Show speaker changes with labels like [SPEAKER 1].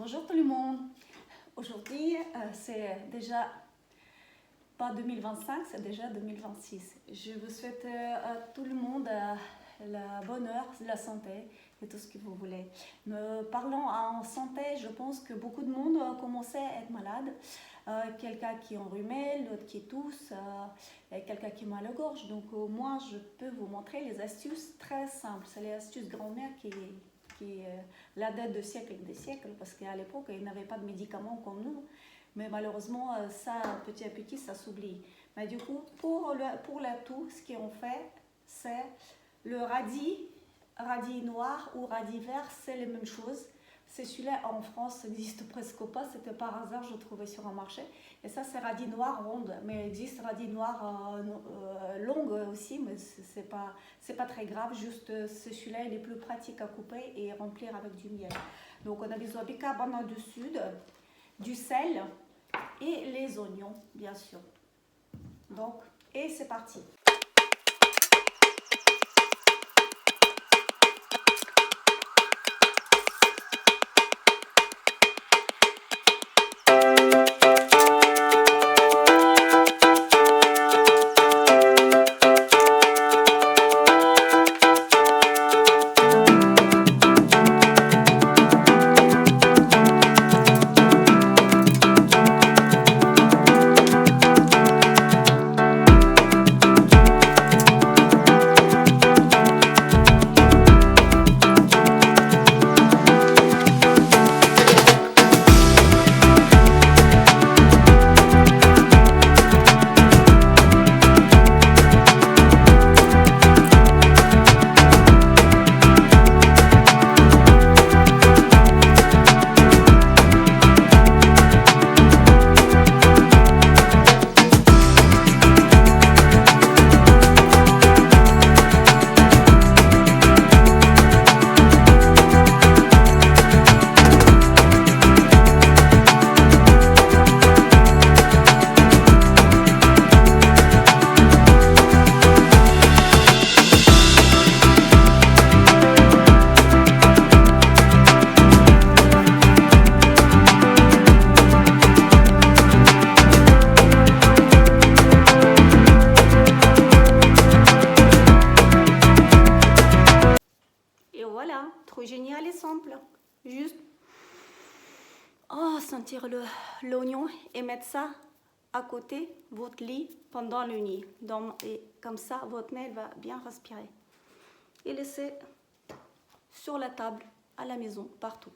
[SPEAKER 1] Bonjour tout le monde. Aujourd'hui, c'est déjà pas 2025, c'est déjà 2026. Je vous souhaite à tout le monde le bonheur, la santé et tout ce que vous voulez. Parlons en santé, je pense que beaucoup de monde a commencé à être malade. Quelqu'un qui est enrhumé, l'autre qui tousse, et quelqu'un qui a mal à la gorge. Donc moi, je peux vous montrer les astuces très simples. C'est les astuces grand-mère qui la date de siècles et des siècles, parce qu'à l'époque, ils n'avaient pas de médicaments comme nous. Mais malheureusement, ça, petit à petit, ça s'oublie. Mais du coup, pour la toux, ce qu'on fait, c'est le radis noir ou radis vert, c'est la même chose. C'est celui-là en France, ça n'existe presque pas, c'était par hasard, je trouvais sur un marché. Et ça, c'est radis noir ronde, mais il existe radis noir longue aussi, mais c'est pas très grave, juste celui-là, il est plus pratique à couper et remplir avec du miel. Donc, on a besoin de bicarbonate de soude, du sel et les oignons, bien sûr. Donc, et c'est parti. Voilà, trop génial et simple. Juste sentir l'oignon et mettre ça à côté de votre lit pendant la nuit. Et comme ça, votre nez va bien respirer. Et laisser sur la table, à la maison, partout.